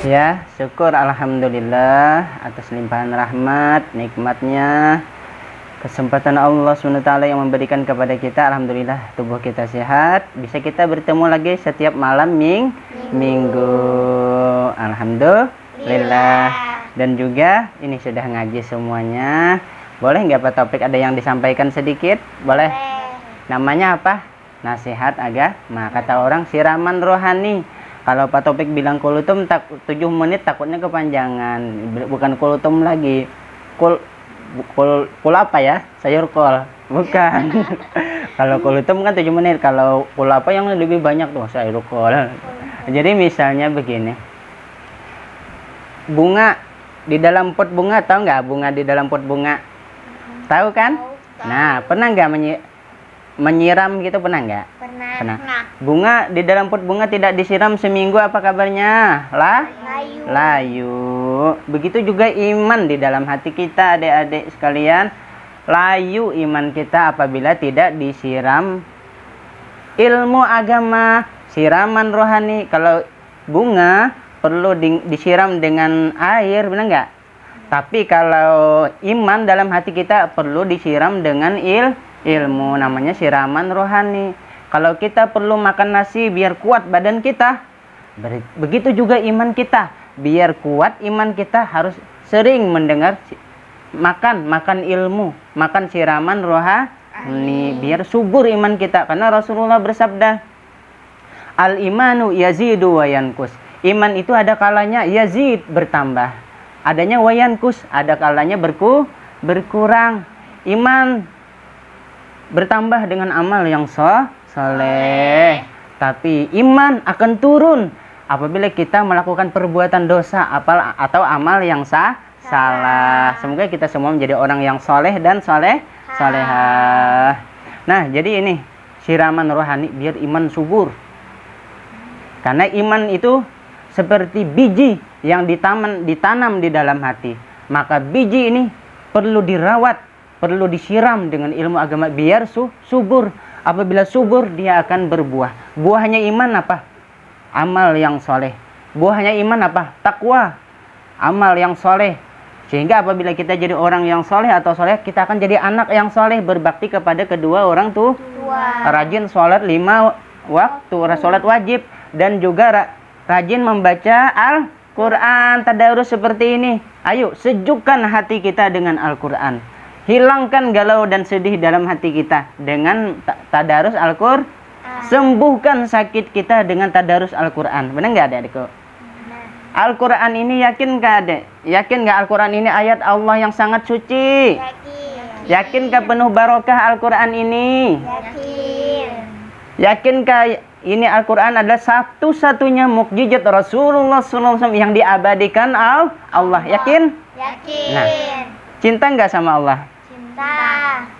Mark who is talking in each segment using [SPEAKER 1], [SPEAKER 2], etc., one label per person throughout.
[SPEAKER 1] Ya, syukur alhamdulillah atas limpahan rahmat, nikmatnya, kesempatan Allah SWT yang memberikan kepada kita. Alhamdulillah tubuh kita sehat, bisa kita bertemu lagi setiap malam minggu. Alhamdulillah. Dan juga ini sudah ngaji semuanya. Boleh nggak Pak Taufik ada yang disampaikan sedikit? Boleh. Namanya apa? Nasihat agama. Kata orang siraman rohani. Kalau Pak Taufik bilang kulutum 7 menit takutnya kepanjangan. Bukan kulutum lagi. Kul apa ya? Sayur kol. Bukan. Kalau kulutum kan 7 menit. Kalau kul apa yang lebih banyak tuh sayur kol. Jadi misalnya begini. Bunga di dalam pot bunga, tahu nggak bunga di dalam pot bunga? Tahu kan? Nah, pernah nggak menyiram gitu, pernah nggak? Pernah. Bunga di dalam pot bunga tidak disiram seminggu, apa kabarnya? Layu. Begitu juga iman di dalam hati kita, adik-adik sekalian. Layu iman kita apabila tidak disiram ilmu agama, siraman rohani. Kalau bunga perlu disiram dengan air, benar nggak? Tapi kalau iman dalam hati kita perlu disiram dengan ilmu, namanya siraman rohani. Kalau kita perlu makan nasi biar kuat badan kita, begitu juga iman kita. Biar kuat iman kita harus sering mendengar makan ilmu, makan siraman rohani biar subur iman kita. Karena Rasulullah bersabda, al-imanu yazidu wa yankus. Iman itu ada kalanya yazid, bertambah. Adanya wa yankus, ada kalanya berkurang. Iman bertambah dengan amal yang soleh. Tapi iman akan turun apabila kita melakukan perbuatan dosa atau amal yang salah. Semoga kita semua menjadi orang yang soleh dan solehah. Nah, jadi ini siraman rohani biar iman subur. Karena iman itu seperti biji yang ditanam di dalam hati. Maka biji ini perlu dirawat, perlu disiram dengan ilmu agama biar subur. Apabila subur dia akan berbuah. Buahnya iman apa? Amal yang soleh. Buahnya iman apa? Takwa. Amal yang soleh. Sehingga apabila kita jadi orang yang soleh atau soleh, kita akan jadi anak yang soleh, berbakti kepada kedua orang tua. Rajin sholat 5 waktu, sholat wajib. Dan juga rajin membaca Al-Quran, tadarus seperti ini. Ayo sejukkan hati kita dengan Al-Quran. Hilangkan galau dan sedih dalam hati kita dengan tadarus Al-Quran. Sembuhkan sakit kita dengan tadarus Al-Quran. Benar nggak adik-adikku? Al-Quran ini yakin nggak adik? Yakin nggak Al-Quran ini ayat Allah yang sangat suci? Yakinkah penuh barokah Al-Quran ini? Yakinkah ini Al-Quran adalah satu-satunya mukjizat Rasulullah SAW yang diabadikan Allah? Yakin?
[SPEAKER 2] Yakin.
[SPEAKER 1] Nah, cinta nggak sama Allah?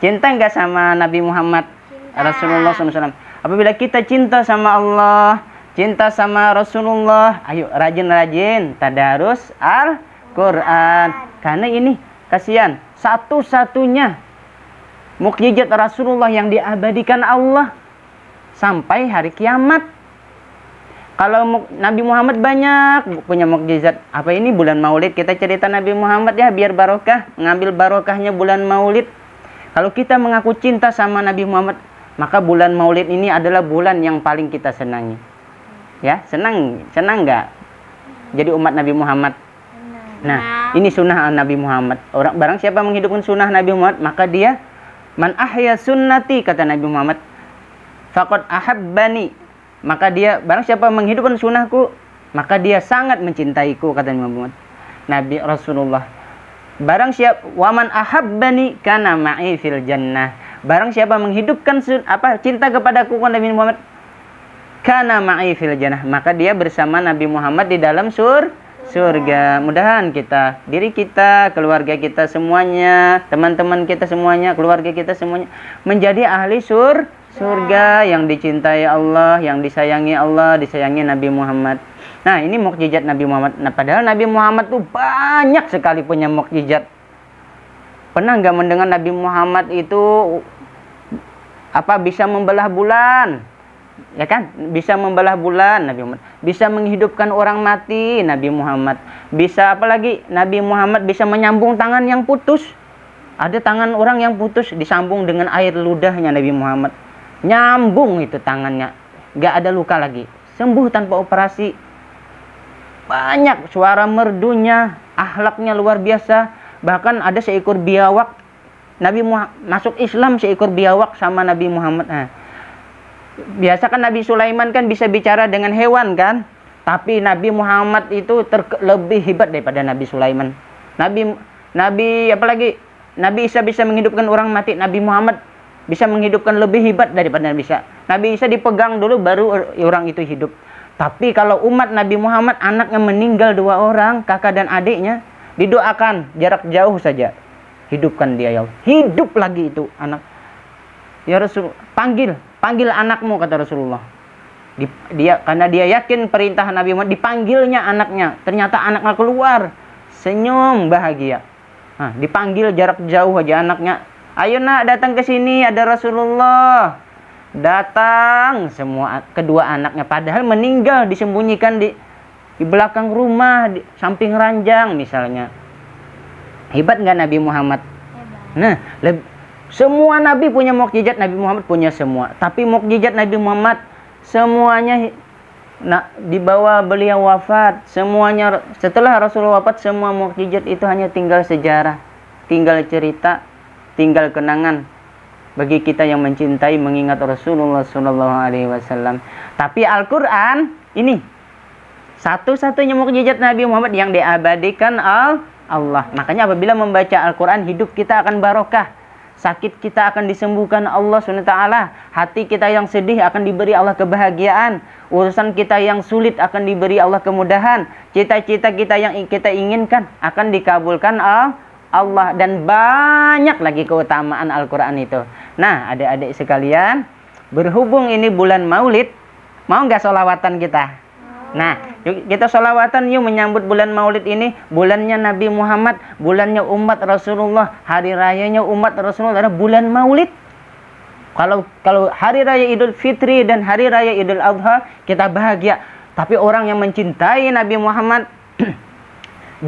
[SPEAKER 1] Cinta nggak sama Nabi Muhammad? Rasulullah SAW? Apabila kita cinta sama Allah, cinta sama Rasulullah, ayo rajin-rajin tadarus Al-Quran. Karena ini kasihan, satu-satunya mukjizat Rasulullah yang diabadikan Allah sampai hari kiamat. Kalau Nabi Muhammad banyak punya mukjizat. Apa ini bulan Maulid kita cerita Nabi Muhammad ya biar barokah, mengambil barokahnya bulan Maulid. Kalau kita mengaku cinta sama Nabi Muhammad, maka bulan Maulid ini adalah bulan yang paling kita senangi. Ya, senang nggak? Jadi umat Nabi Muhammad. Nah, ini sunnah Nabi Muhammad. Barang siapa menghidupkan sunnah Nabi Muhammad, maka dia man ahya sunnati, kata Nabi Muhammad, faqad ahabbani. Maka dia, barang siapa menghidupkan sunnahku, maka dia sangat mencintaiku, kata Nabi Muhammad. Nabi Rasulullah. Barang siapa waman ahabbani kana ma'i fil jannah. Barang siapa menghidupkan cinta kepadaku, kata Nabi Muhammad, kana ma'i fil jannah, maka dia bersama Nabi Muhammad di dalam surga. Mudahan kita, diri kita, keluarga kita semuanya, teman-teman kita semuanya, keluarga kita semuanya menjadi ahli Surga yang dicintai Allah, yang disayangi Allah, disayangi Nabi Muhammad. Nah, ini mukjizat Nabi Muhammad. Nah, padahal Nabi Muhammad tuh banyak sekali punya mukjizat. Pernah nggak mendengar Nabi Muhammad itu bisa membelah bulan? Ya kan? Bisa membelah bulan Nabi Muhammad. Bisa menghidupkan orang mati Nabi Muhammad. Bisa apalagi? Nabi Muhammad bisa menyambung tangan yang putus. Ada tangan orang yang putus disambung dengan air ludahnya Nabi Muhammad. Nyambung itu tangannya, gak ada luka lagi, sembuh tanpa operasi. Banyak suara merdunya, akhlaknya luar biasa. Bahkan ada seekor biawak, Nabi Muhammad masuk Islam seekor biawak sama Nabi Muhammad. Nah, biasa kan Nabi Sulaiman kan bisa bicara dengan hewan kan, tapi Nabi Muhammad itu lebih hebat daripada Nabi Sulaiman. Nabi apalagi Nabi Isa bisa menghidupkan orang mati, Nabi Muhammad bisa menghidupkan lebih hebat daripada Nabi Isa. Nabi Isa dipegang dulu baru orang itu hidup. Tapi kalau umat Nabi Muhammad anaknya meninggal 2 orang, kakak dan adiknya, didoakan jarak jauh saja. Hidupkan dia ya Allah. Hidup lagi itu anak. Ya Rasul, panggil anakmu kata Rasulullah. Karena dia yakin perintah Nabi Muhammad, dipanggilnya anaknya. Ternyata anaknya keluar, senyum bahagia. Nah, dipanggil jarak jauh aja anaknya. Ayo nak datang ke sini, ada Rasulullah. Datang semua kedua anaknya, padahal meninggal disembunyikan di belakang rumah, di samping ranjang misalnya. Hebat nggak Nabi Muhammad? Hebat. Nah, semua nabi punya mukjizat, Nabi Muhammad punya semua. Tapi mukjizat Nabi Muhammad semuanya dibawa beliau wafat. Semuanya setelah Rasulullah wafat, semua mukjizat itu hanya tinggal sejarah, tinggal cerita, tinggal kenangan bagi kita yang mencintai mengingat Rasulullah SAW. Tapi Al-Quran ini satu-satunya mukjizat Nabi Muhammad yang diabadikan Allah. Makanya apabila membaca Al-Quran, hidup kita akan barokah, sakit kita akan disembuhkan Allah SWT, hati kita yang sedih akan diberi Allah kebahagiaan, urusan kita yang sulit akan diberi Allah kemudahan, cita-cita kita yang kita inginkan akan dikabulkan Allah, dan banyak lagi keutamaan Al-Quran itu. Nah, adik-adik sekalian, berhubung ini bulan Maulid, mau nggak sholawatan kita? Nah, yuk kita sholawatan yuk menyambut bulan Maulid ini. Bulannya Nabi Muhammad, bulannya umat Rasulullah, hari rayanya umat Rasulullah adalah bulan Maulid. Kalau hari raya Idul Fitri dan hari raya Idul Adha kita bahagia, tapi orang yang mencintai Nabi Muhammad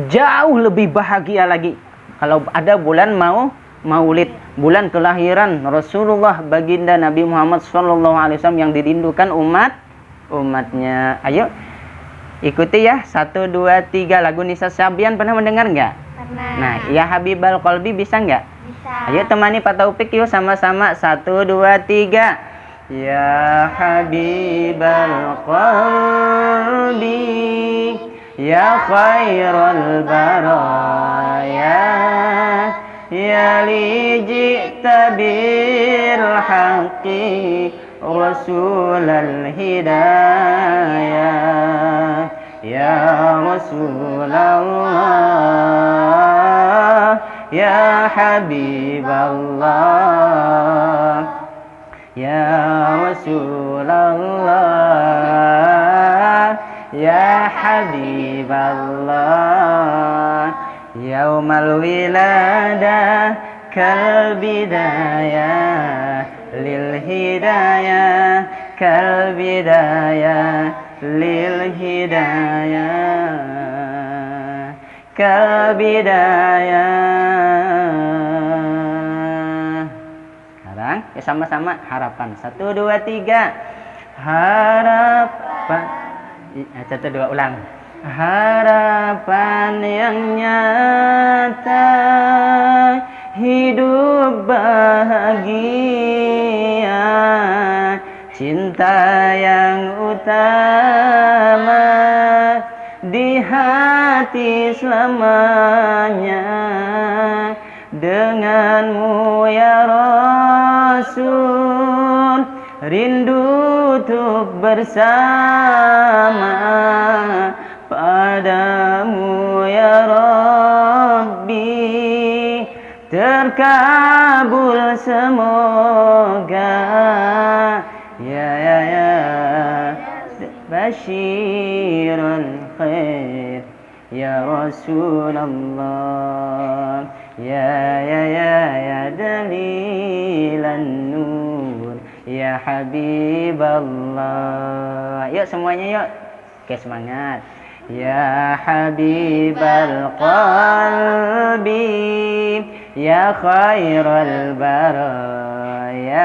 [SPEAKER 1] jauh lebih bahagia lagi kalau ada bulan Maulid, bulan kelahiran Rasulullah baginda Nabi Muhammad SAW yang dirindukan umatnya. Ayo ikuti ya, 1, 2, 3 lagu Nisa Sabian, pernah mendengar nggak?
[SPEAKER 2] Pernah.
[SPEAKER 1] Nah, ya Habibal Qalbi bisa nggak?
[SPEAKER 2] Bisa.
[SPEAKER 1] Ayo temani Pak Taufik yuk sama-sama, 1, 2, 3. Ya Habibal Qalbi, ya khairul baraya, ya li ji'ta bil haqqi rasulal hidayah, ya Rasulullah, ya Habiballah, ya Rasulullah, ya Habiballah, yaumal wiladah kal bidayah lil hidayah, kal bidayah lil hidayah, kal bidayah. Sekarang ya sama-sama harapan, 1, 2, 3. Harapan, 1, 2 ulang. Harapan yang nyata, hidup bahagia, cinta yang utama di hati selamanya. Denganmu ya Rasul, rindu untuk bersama. Padamu ya Rabbi, terkabul semoga. Ya Bashirul khair ya Rasulullah, ya dalilan nur ya Habiballah. Yuk semuanya yuk. Oke, semangat. Ya Habibal qalbi ya khairal baraya.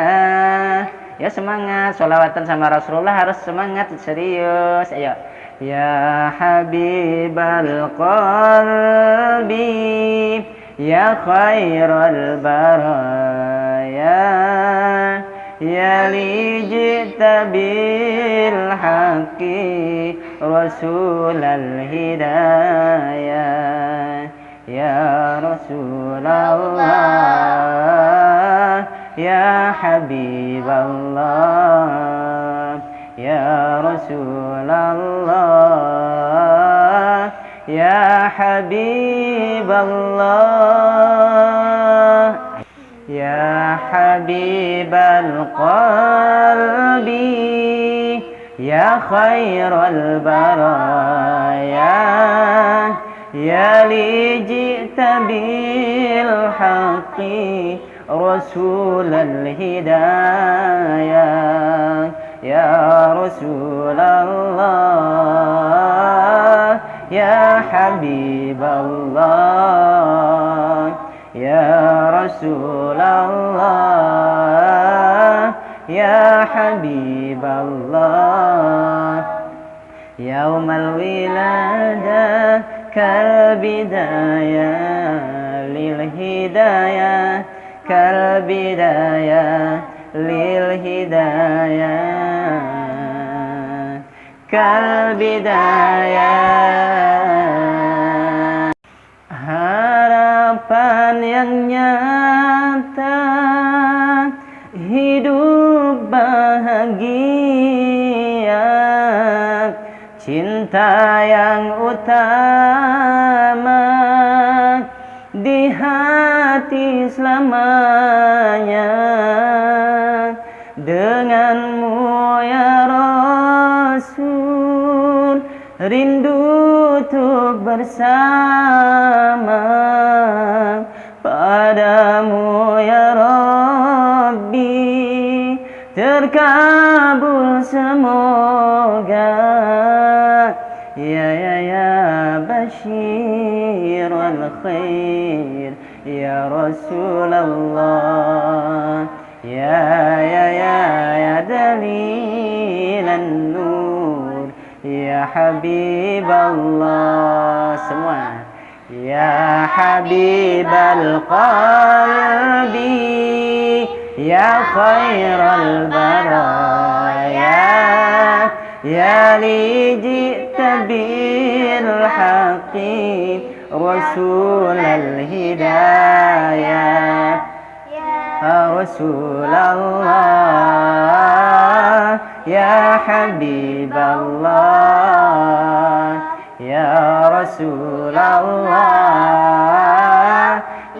[SPEAKER 1] Ya semangat, sholawatan sama Rasulullah harus semangat, serius. Ayo. Ya Habibal qalbi ya khairal baraya, ya li ji'ta bil haqqi rasulal hidayah. Ya Rasulullah, ya Habiballah, ya Rasulullah, ya Habiballah, ya Habibal qalbi ya khairal baraya, ya li ji'ta bil haqqi rasulal hidayah. Ya Rasulullah, ya Habiballah, ya Rasulullah, ya Habiballah. Yaumal wiladah kal bidayah lil hidayah, kal bidayah lil hidayah, kal bidayah. Harapan yang nyata, hidup bahagia, cinta yang utama di hati selamanya. Denganmu ya Rasul, rindu untuk bersama. Padamu ya Rabbi, terkabul semoga. Ya Bashirul khair ya Rasulullah, ya dalilan nur ya Habiballah. Semua. Ya Habibal qalbi ya khairal baraya, ya li ji'ta bil haqqi rasulal hidayah. Ya Rasulullah, ya Habiballah, ya Rasulullah,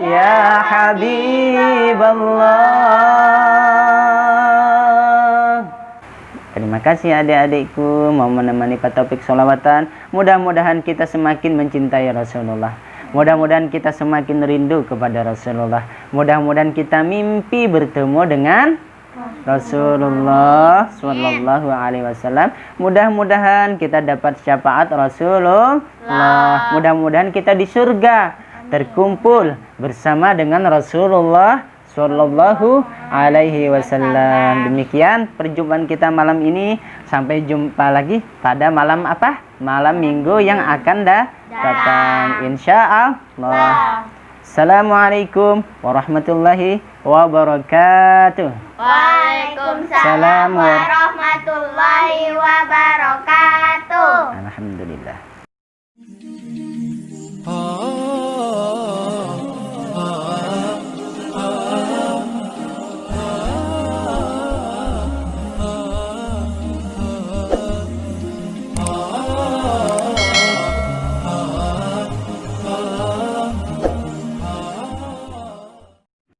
[SPEAKER 1] ya Habiballah. Terima kasih adik-adikku mau menemani Pak Taufik sholawatan. Mudah-mudahan kita semakin mencintai Rasulullah. Mudah-mudahan kita semakin rindu kepada Rasulullah. Mudah-mudahan kita mimpi bertemu dengan Rasulullah Sallallahu Alaihi Wasallam. Mudah-mudahan kita dapat syafaat Rasulullah. Mudah-mudahan kita di surga terkumpul bersama dengan Rasulullah Sallallahu Alaihi Wasallam. Demikian perjumpaan kita malam ini. Sampai jumpa lagi pada malam apa? Malam minggu yang akan datang. Insya Allah. Assalamualaikum warahmatullahi wabarakatuh.
[SPEAKER 2] Waalaikumsalam warahmatullahi wabarakatuh.
[SPEAKER 1] Alhamdulillah.